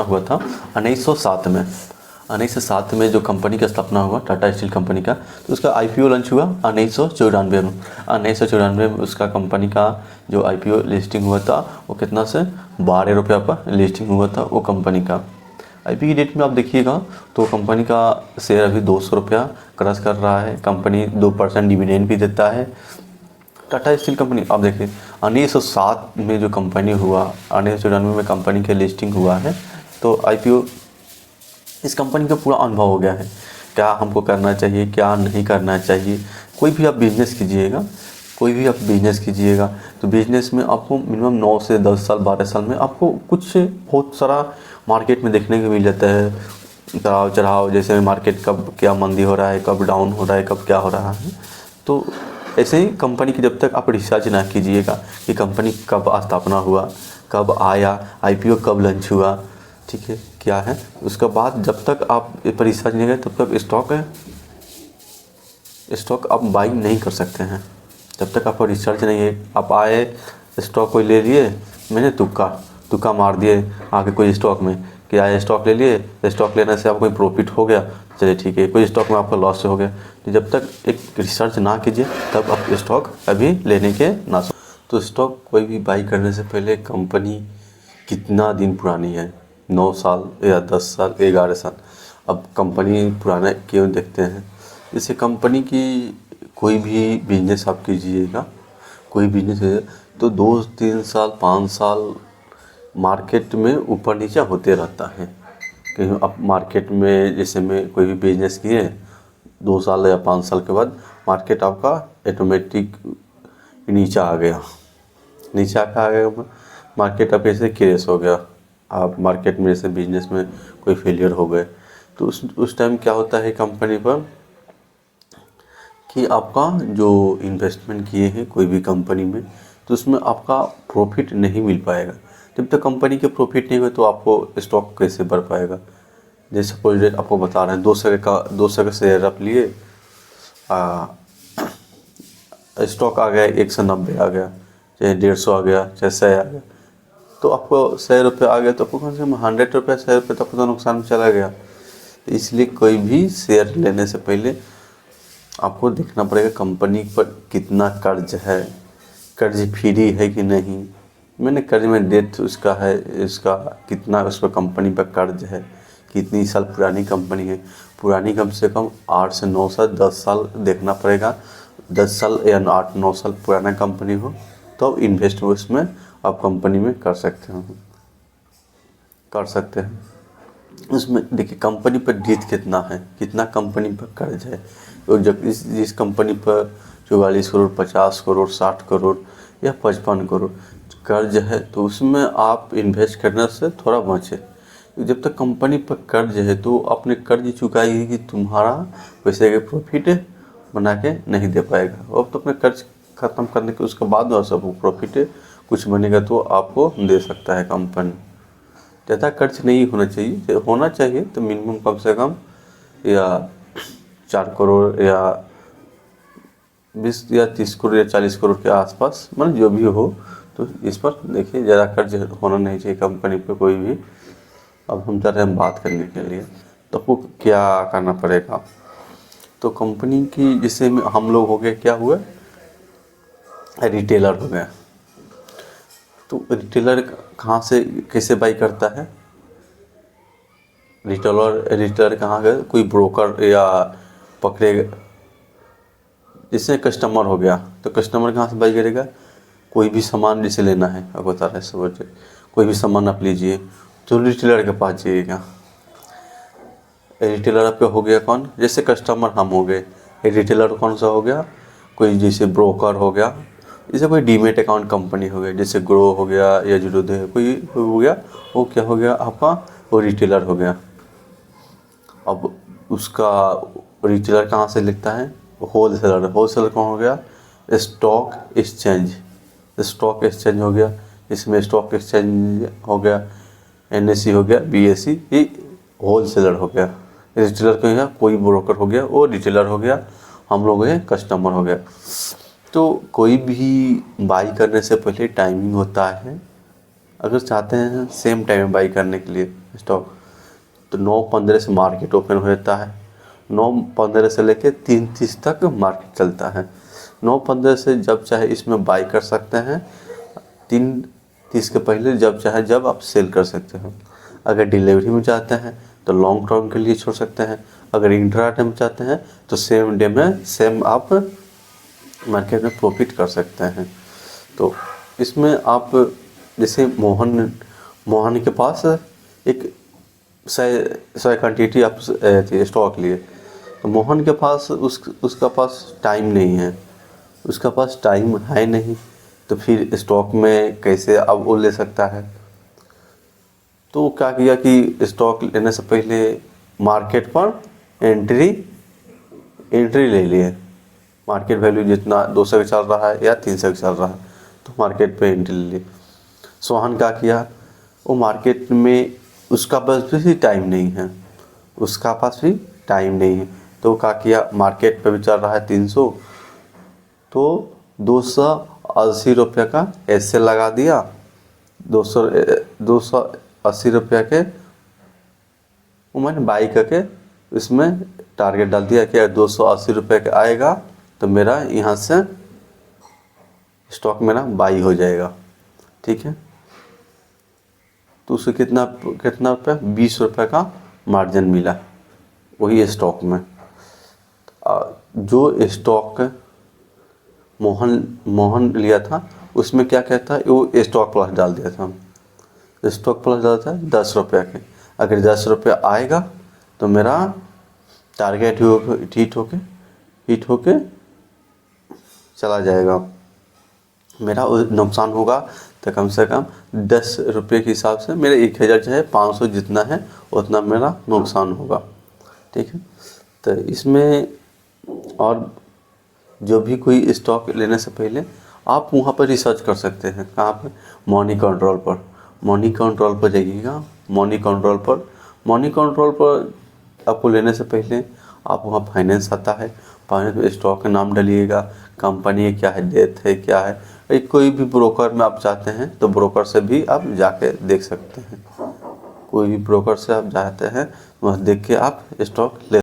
हुआ था 1907 में। 1907 में जो कंपनी का स्थापना हुआ टाटा स्टील कंपनी का, तो उसका आईपीओ लॉन्च हुआ 1994 में। 1994 में उसका कंपनी का जो आईपीओ लिस्टिंग हुआ था वो कितना से 12 रुपया पर लिस्टिंग हुआ था वो कंपनी का। आईपीओ की डेट में आप देखिएगा तो कंपनी का शेयर अभी 200 रुपया क्रॉस कर रहा है। कंपनी 2% डिविडेंड भी देता है। टाटा स्टील कंपनी आप देखिए 1907 में जो कंपनी हुआ, 1994 में कंपनी के लिस्टिंग हुआ है, तो आईपीओ इस कंपनी का पूरा अनुभव हो गया है क्या हमको करना चाहिए क्या नहीं करना चाहिए। कोई भी आप बिज़नेस कीजिएगा तो बिज़नेस में आपको मिनिमम 9 से 10 साल 12 साल में आपको कुछ बहुत सारा मार्केट में देखने को मिल जाता है, उतार चढ़ाव, जैसे मार्केट कब क्या मंदी हो रहा है, कब डाउन हो रहा है, कब क्या हो रहा है। तो ऐसे ही कंपनी की जब तक आप रिसर्च ना कीजिएगा कि कंपनी कब स्थापना हुआ, कब आया, आईपीओ कब लॉन्च हुआ, ठीक है क्या है, उसके बाद जब तक आप पर रिसर्च नहीं करें तब तक स्टॉक आप बाई नहीं कर सकते हैं। जब तक आपका रिसर्च नहीं है, आप आए स्टॉक कोई ले लिए, मैंने तुक्का मार दिए आगे कोई स्टॉक में कि आए स्टॉक ले लिए, स्टॉक लेने से आपको कोई प्रॉफिट हो गया, चलिए ठीक है, कोई स्टॉक में आपका लॉस हो गया। तो जब तक एक रिसर्च ना कीजिए तब आप स्टॉक अभी लेने के ना तो स्टॉक कोई भी बाई करने से पहले कंपनी कितना दिन पुरानी है, 9 साल या 10 साल 11 साल, अब कंपनी पुराना क्यों देखते हैं। जैसे कंपनी की कोई भी बिजनेस आप कीजिएगा, कोई बिजनेस है तो 2-3 साल 5 साल मार्केट में ऊपर नीचे होते रहता है। कहीं आप मार्केट में जैसे में कोई भी बिजनेस किए 2 साल या 5 साल के बाद मार्केट आपका ऑटोमेटिक नीचे आ गया, मार्केट आप ऐसे क्रेश हो गया, आप मार्केट में जैसे बिजनेस में कोई फेलियर हो गए, तो उस टाइम क्या होता है कंपनी पर कि आपका जो इन्वेस्टमेंट किए हैं कोई भी कंपनी में तो उसमें आपका प्रॉफिट नहीं मिल पाएगा। जब तक कंपनी के प्रॉफिट नहीं हुए तो आपको स्टॉक कैसे बढ़ पाएगा। जैसे सपोज आपको बता रहे हैं 200 का शेयर आप लिए, स्टॉक आ गया 190 आ गया, चाहे 150 आ गया, चाहे 100 आ गया, तो आपको 100 रुपये आ गया तो आपको कम से कम 100 रुपये 100 रुपये तो आपको तो नुकसान में चला गया। तो इसलिए कोई भी शेयर लेने से पहले आपको देखना पड़ेगा कंपनी पर कितना कर्ज है, कर्ज फ्री है कि नहीं, मैंने कर्ज में डेट उसका है, इसका कितना उस पर कंपनी पर कर्ज है, कितनी साल पुरानी कंपनी है, पुरानी कम से कम 8 से 9 साल 10 साल देखना पड़ेगा। 10 साल या 8-9 साल पुराना कंपनी हो तो इन्वेस्ट उसमें आप कंपनी में कर सकते हैं। उसमें देखिए कंपनी पर डेट कितना है, कितना कंपनी पर कर्ज है। और जब जिस कंपनी पर 44 करोड़ 50 करोड़ 60 करोड़ या 55 करोड़ कर्ज है तो उसमें आप इन्वेस्ट करने से थोड़ा बचें। जब तक कंपनी पर कर्ज है तो अपने कर्ज चुकाएगी कि तुम्हारा पैसे के प्रॉफिट बना के नहीं दे पाएगा। अब तो अपने कर्ज ख़त्म करने के उसके बाद और सब प्रॉफिट कुछ बनेगा तो आपको दे सकता है कंपनी। ज़्यादा कर्ज नहीं होना चाहिए तो मिनिमम कम से कम या 4 करोड़ या 20 या 30 करोड़ या 40 करोड़ के आसपास, मतलब जो भी हो, तो इस पर देखिए ज़्यादा कर्ज होना नहीं चाहिए कंपनी पे कोई भी। अब हम चाह रहे हैं बात करने के लिए तो आपको क्या करना पड़ेगा। तो कंपनी की जैसे हम लोग हो गए, क्या हुआ, रिटेलर हो गया। तो रिटेलर कहाँ से कैसे बाई करता है, रिटेलर कहाँ गए, कोई ब्रोकर या पकड़ेगा। जैसे कस्टमर हो गया तो कस्टमर कहाँ से बाई करेगा, कोई भी सामान जैसे लेना है, अब बता रहे समझ, कोई भी सामान आप लीजिए तो रिटेलर के पास जाइएगा। रिटेलर आपका हो गया कौन, जैसे कस्टमर हम हो गए, रिटेलर कौन सा हो गया, कोई जैसे ब्रोकर हो गया, जैसे कोई डीमेट अकाउंट कंपनी हो गया, जैसे ग्रो हो गया या जीरोधे कोई हो गया, वो क्या हो गया आपका, वो रिटेलर हो गया। अब उसका रिटेलर कहाँ से लिखता है, होलसेलर कौन हो गया, स्टॉक एक्सचेंज हो गया, इसमें स्टॉक एक्सचेंज हो गया, NSE हो गया, BSE, ये होलसेलर हो गया। रिटेलर को गया, कोई ब्रोकर हो गया, वो रिटेलर हो गया, हम लोग हैं कस्टमर हो गया। तो कोई भी बाई करने से पहले टाइमिंग होता है, अगर चाहते हैं सेम टाइम में बाई करने के लिए स्टॉक, तो 9:15 से मार्केट ओपन हो जाता है। 9:15 से लेके 3:30 तक मार्केट चलता है। 9:15 से जब चाहे इसमें बाई कर सकते हैं, 3:30 के पहले जब चाहे जब आप सेल कर सकते हैं। अगर डिलीवरी में चाहते हैं तो लॉन्ग टर्म के लिए छोड़ सकते हैं। अगर इंट्राडे में चाहते हैं तो सेम डे में सेम आप मार्केट में प्रॉफिट कर सकते हैं। तो इसमें आप जैसे मोहन के पास एक 100 क्वान्टिटी आप स्टॉक लिए, तो मोहन के पास उसका पास टाइम नहीं है, उसका पास टाइम है नहीं, तो फिर स्टॉक में कैसे अब वो ले सकता है। तो क्या किया कि स्टॉक लेने से पहले मार्केट पर एंट्री ले लिए। मार्केट वैल्यू जितना 200 का चल रहा है या 300 का चल रहा है, तो मार्केट पे एंट्री ले लिए। सोहन क्या किया, वो मार्केट में उसका पास भी टाइम नहीं है, तो क्या किया, मार्केट पे भी चल रहा है 300, तो 280 रुपये का ऐसे लगा दिया। 280 रुपये के वो मैंने बाई करके इसमें टारगेट डाल दिया कि 280 रुपये का आएगा तो मेरा यहाँ से स्टॉक मेरा बाई हो जाएगा। ठीक है, तो उसे कितना रुपया, 20 रुपये का मार्जिन मिला वही स्टॉक में। जो स्टॉक मोहन लिया था उसमें क्या कहता है, वो स्टॉक प्लस डाल दिया था। स्टॉक प्लस डालता है 10 रुपये के। अगर 10 रुपये आएगा तो मेरा टारगेट हिट होके चला जाएगा। मेरा नुकसान होगा तो कम से कम 10 रुपये के हिसाब से मेरे 1000 चाहे 500 जितना है उतना मेरा नुकसान होगा। ठीक है, तो इसमें और जो भी कोई स्टॉक लेने से पहले आप वहाँ पर रिसर्च कर सकते हैं। कहाँ पर, मनी कंट्रोल पर जाइएगा। मनी कंट्रोल पर आपको लेने से पहले आप वहाँ फाइनेंस आता है, फाइनेंस में स्टॉक का नाम डालिएगा, कंपनी क्या है, डेट है क्या है। कोई भी ब्रोकर में आप चाहते हैं तो ब्रोकर से भी आप जाके देख सकते हैं। कोई भी ब्रोकर से आप जाते हैं वहाँ देख के आप स्टॉक ले